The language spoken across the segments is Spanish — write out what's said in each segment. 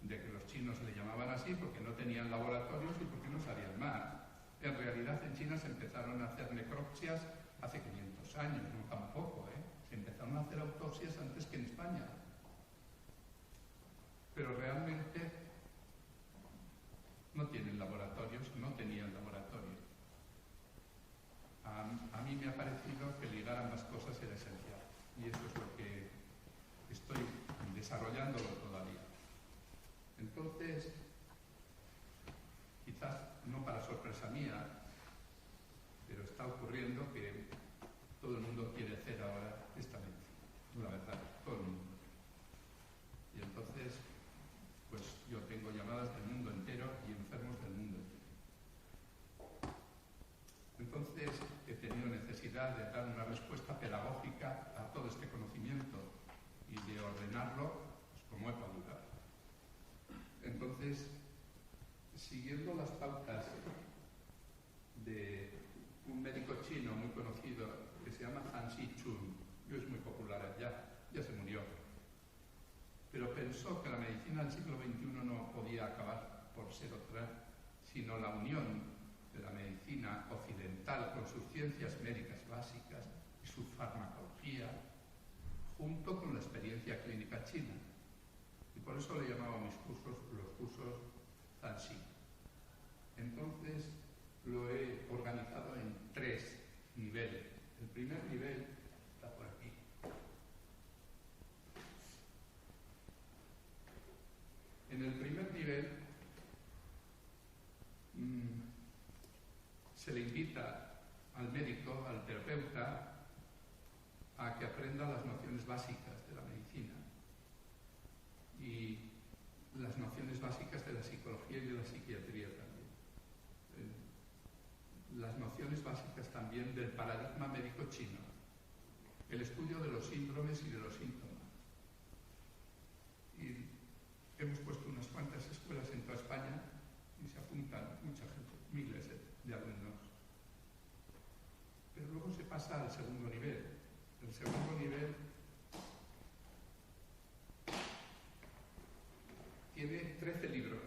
de que los chinos le llamaban así porque no tenían laboratorios y porque no sabían más. En realidad en China se empezaron a hacer necropsias hace 500 años, no tampoco, ¿eh? Se empezaron a hacer autopsias antes que en España. Pero realmente no tienen laboratorios, no tenían laboratorios. A mí me ha parecido que ligar ambas cosas era esencial. Y eso es lo que estoy desarrollándolo todavía. Entonces, quizás no para sorpresa mía, pero está ocurriendo que todo el mundo quiere hacer ahora esta medicina, la verdad, todo el mundo. Y entonces, pues yo tengo llamadas del mundo entero y enfermos del mundo entero. Entonces he tenido necesidad de dar una respuesta pedagógica a todo este conocimiento y de ordenarlo pues, como he podido. Entonces, siguiendo las pautas de un médico chino muy conocido que se llama Han Xi-chun, que es muy popular allá, ya se murió, pero pensó que la medicina del siglo XXI no podía acabar por ser otra, sino la unión de la medicina occidental con sus ciencias médicas básicas y su farmacología, junto con la experiencia clínica china. Y por eso le llamaba a mis cursos los cursos Zanxi. Entonces lo he organizado en 3 niveles. El primer nivel está por aquí. En el primer nivel se le invita al médico, al terapeuta, a que aprenda las nociones básicas de la medicina y las nociones básicas de la psicología y de la psiquiatría también. Las nociones básicas también del paradigma médico chino, el estudio de los síndromes y de los síntomas. Y hemos puesto unas cuantas escuelas en toda España y se apuntan mucha gente, miles de alumnos. Pero luego se pasa al segundo nivel. El segundo nivel tiene 13 libros.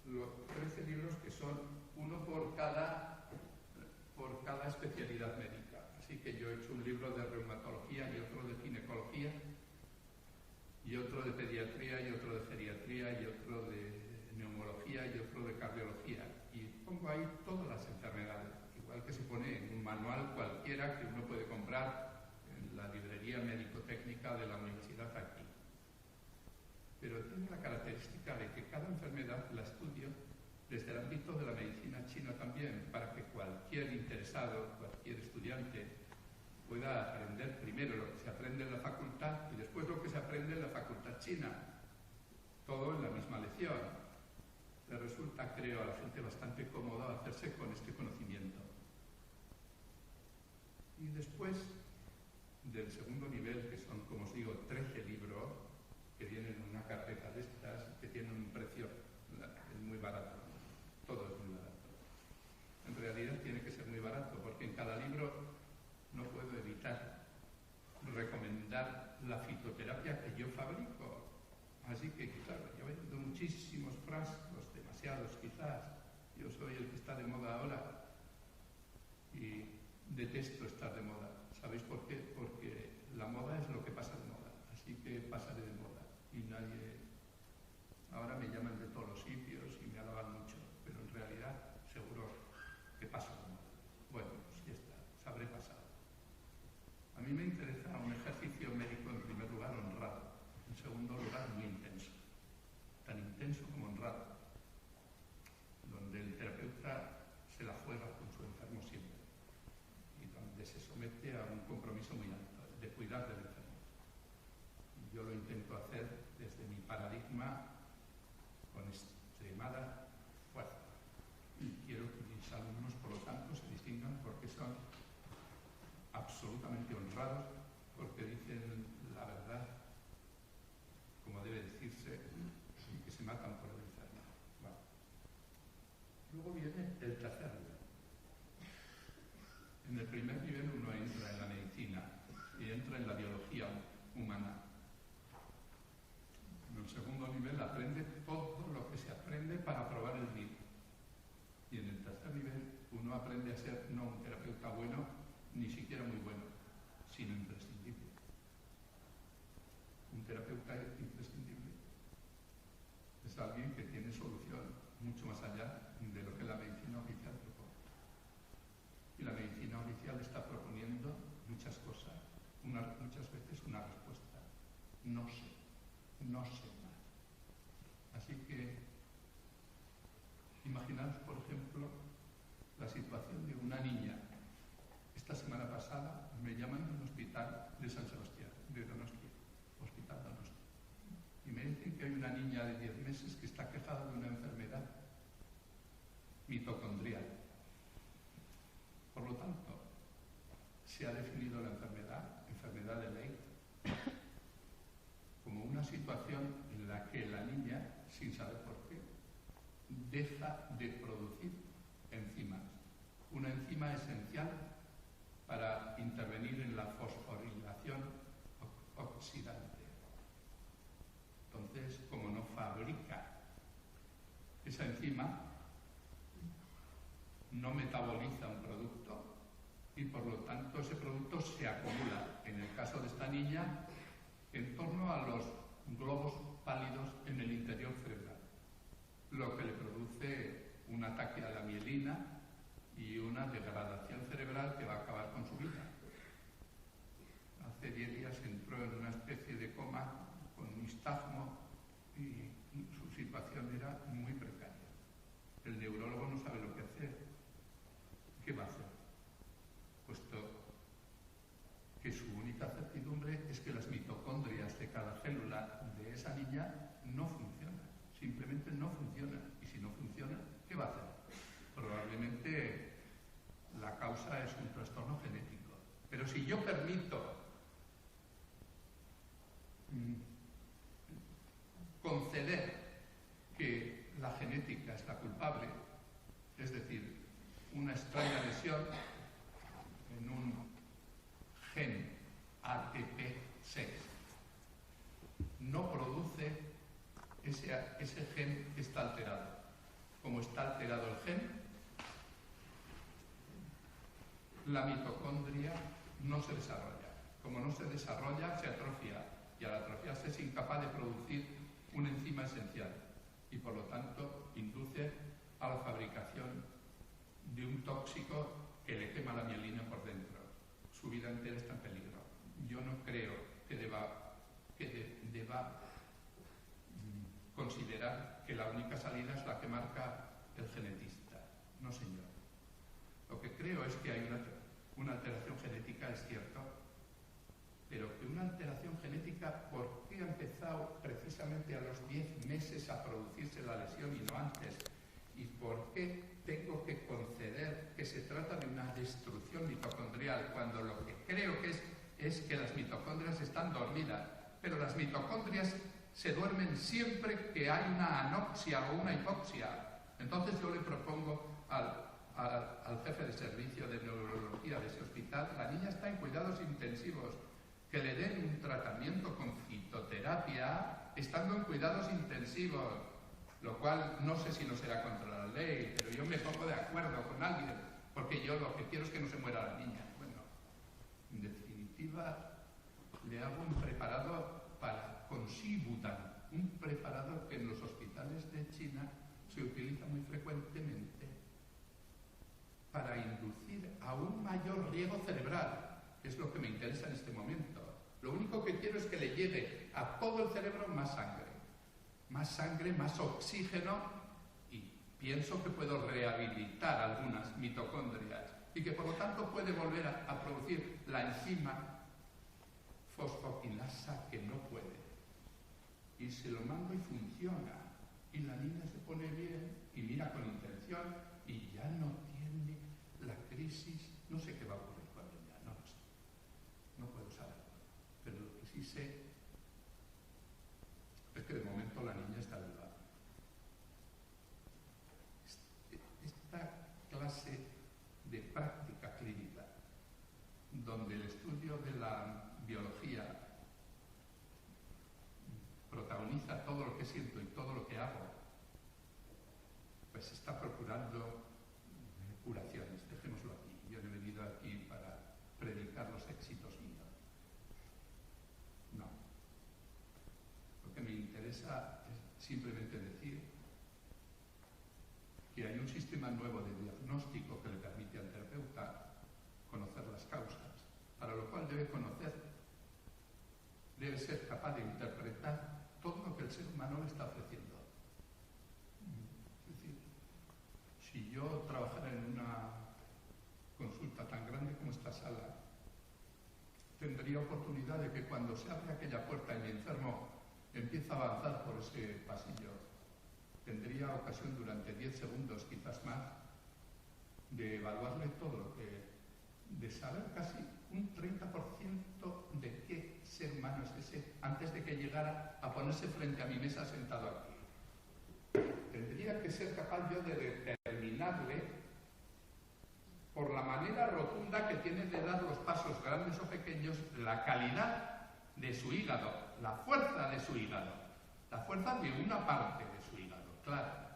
Los 13 libros que son uno por cada especialidad médica. Así que yo he hecho un libro de reumatología y otro de ginecología y otro de pediatría y otro de geriatría y otro de neumología y otro de cardiología. Y pongo ahí todas las enfermedades, igual que se pone en un manual cualquiera que uno puede comprar en la librería médico-técnica de la universidad aquí. Pero tiene la característica de que cada enfermedad la estudio desde el ámbito de la medicina china también, para que cualquier interesado, cualquier estudiante, pueda aprender primero lo que se aprende en la facultad y después lo que se aprende en la facultad china. Todo en la misma lección. Le resulta, creo, a la gente bastante cómodo hacerse con este conocimiento. Y después del segundo nivel, que son, como os digo, 13 libros, que vienen en una carpeta de estas, que tienen un precio muy barato. Todo es muy barato. En realidad tiene que ser muy barato, porque en cada libro no puedo evitar recomendar la fitoterapia que yo fabrico. Así que, claro, yo vendo muchísimos frascos, demasiados quizás. Yo soy el que está de moda ahora y detesto estar de moda. ¿Sabéis por qué? Porque la moda es lo que pasa de moda. Así que pasaré de moda. Y nadie... Ahora me llaman de todos los sitios y me alaban mucho, pero en realidad seguro que paso de moda. Bueno, pues ya está, sabré pasar. A mí me interesa un ejercicio médico, en primer lugar, honrado. En segundo lugar, muy intenso. Tan intenso como honrado. Donde el terapeuta se la juega con su enfermo siempre. Y donde se somete a un compromiso muy alto, de cuidar del enfermo. Y yo lo intento hacer desde mi paradigma con extremada fuerza. Y quiero que mis alumnos, por lo tanto, se distingan porque son absolutamente honrados, porque dicen la verdad como debe decirse y que se matan por el enfermo. Bueno. Luego viene el tercer nivel. En el primer nivel uno entra en la medicina y entra en la biología humana. En el segundo nivel aprende aprende a ser no un terapeuta bueno, ni siquiera muy bueno, sino imprescindible. Un terapeuta imprescindible es alguien que tiene solución mucho más allá de lo que la medicina oficial propone. Y la medicina oficial está proponiendo muchas cosas, muchas veces una respuesta. No sé más. Así que imaginaos, por ejemplo, la situación de una niña. Esta semana pasada me llaman de un hospital de San Sebastián, de Donostia, Hospital Donostia. Y me dicen que hay una niña de 10 meses que está quejada de una enfermedad mitocondrial. Por lo tanto, se ha definido la enfermedad de Leigh, como una situación en la que la niña, sin saber por qué, deja de producir enzimas. Una enzima esencial para intervenir en la fosforilación oxidante. Entonces, como no fabrica esa enzima, no metaboliza un producto y por lo tanto ese producto se acumula, en el caso de esta niña, en torno a los globos pálidos en el interior cerebral, lo que le produce un ataque a la mielina y una degradación cerebral que va a acabar con su vida. Hace 10 días entró en una especie de coma con nistagmo y su situación era muy precaria. El neurólogo no sabe lo que hacer. ¿Qué va a hacer? Puesto que su única certidumbre es que las mitocondrias de cada célula de esa niña no funcionan. Simplemente no funcionan. Y si no funcionan, ¿qué va a hacer? Probablemente la causa es un trastorno genético. Pero si yo permito conceder que la genética es la culpable, es decir, una extraña lesión en un gen ATP6 no produce ese gen que está alterado. Como está alterado el gen, la mitocondria no se desarrolla. Como no se desarrolla, se atrofia, y al atrofiarse es incapaz de producir una enzima esencial y por lo tanto induce a la fabricación de un tóxico que le quema la mielina por dentro. Su vida entera está en peligro. Yo no creo que deba considerar que la única salida es la que marca el genetista. No, señor. Lo que creo es que hay una alteración genética, es cierto, pero que una alteración genética, ¿por qué ha empezado precisamente a los 10 meses a producirse la lesión y no antes? ¿Y por qué tengo que conceder que se trata de una destrucción mitocondrial cuando lo que creo que es que las mitocondrias están dormidas? Pero las mitocondrias se duermen siempre que hay una anoxia o una hipoxia. Entonces yo le propongo al jefe de servicio de neurología de ese hospital, la niña está en cuidados intensivos, que le den un tratamiento con fitoterapia estando en cuidados intensivos, lo cual no sé si no será contra la ley, pero yo me pongo de acuerdo con alguien, porque yo lo que quiero es que no se muera la niña. Bueno, en definitiva, le hago un preparado para Consibutan, un preparado que en los hospitales de China se utiliza muy frecuentemente para inducir a un mayor riego cerebral, que es lo que me interesa en este momento. Lo único que quiero es que le llegue a todo el cerebro más sangre, más oxígeno, y pienso que puedo rehabilitar algunas mitocondrias y que por lo tanto puede volver a producir la enzima fosfoquinasa que no puede. Y se lo mando y funciona. Y la niña se pone bien y mira con intención y ya no tiene la crisis. No sé qué va a ocurrir con ella, no lo sé. No puedo saberlo. Pero lo que sí sé es que de momento la niña está viva. Esta clase de práctica clínica, donde el estudio de la biología protagoniza todo lo que siento y todo lo que hago, pues está procurando curaciones de diagnóstico que le permite al terapeuta conocer las causas, para lo cual debe ser capaz de interpretar todo lo que el ser humano le está ofreciendo. Es decir, si yo trabajara en una consulta tan grande como esta sala, tendría oportunidad de que cuando se abre aquella puerta y mi enfermo empieza a avanzar por ese pasillo, tendría ocasión durante 10 segundos, quizás más, de evaluarle todo lo que, de saber casi un 30% de qué ser humano es ese antes de que llegara a ponerse frente a mi mesa sentado aquí. Tendría que ser capaz yo de determinarle por la manera rotunda que tiene de dar los pasos grandes o pequeños, la calidad de su hígado, la fuerza de su hígado, la fuerza de una parte de su hígado, claro.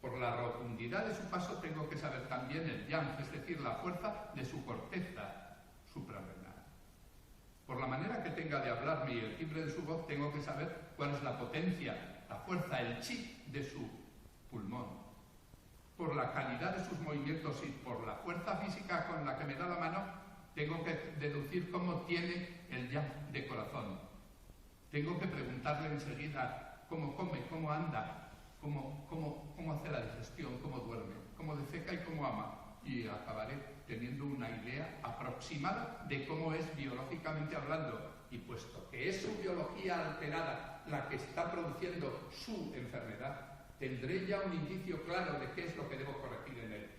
Por la rotundidad de su paso tengo que saber también el yang, es decir, la fuerza de su corteza suprarrenal. Por la manera que tenga de hablarme y el timbre de su voz, tengo que saber cuál es la potencia, la fuerza, el chi de su pulmón. Por la calidad de sus movimientos y por la fuerza física con la que me da la mano, tengo que deducir cómo tiene el yang de corazón. Tengo que preguntarle enseguida cómo come, cómo anda, cómo hace la digestión, cómo duerme, cómo defeca y cómo ama. Y acabaré teniendo una idea aproximada de cómo es biológicamente hablando. Y puesto que es su biología alterada la que está produciendo su enfermedad, tendré ya un indicio claro de qué es lo que debo corregir en él.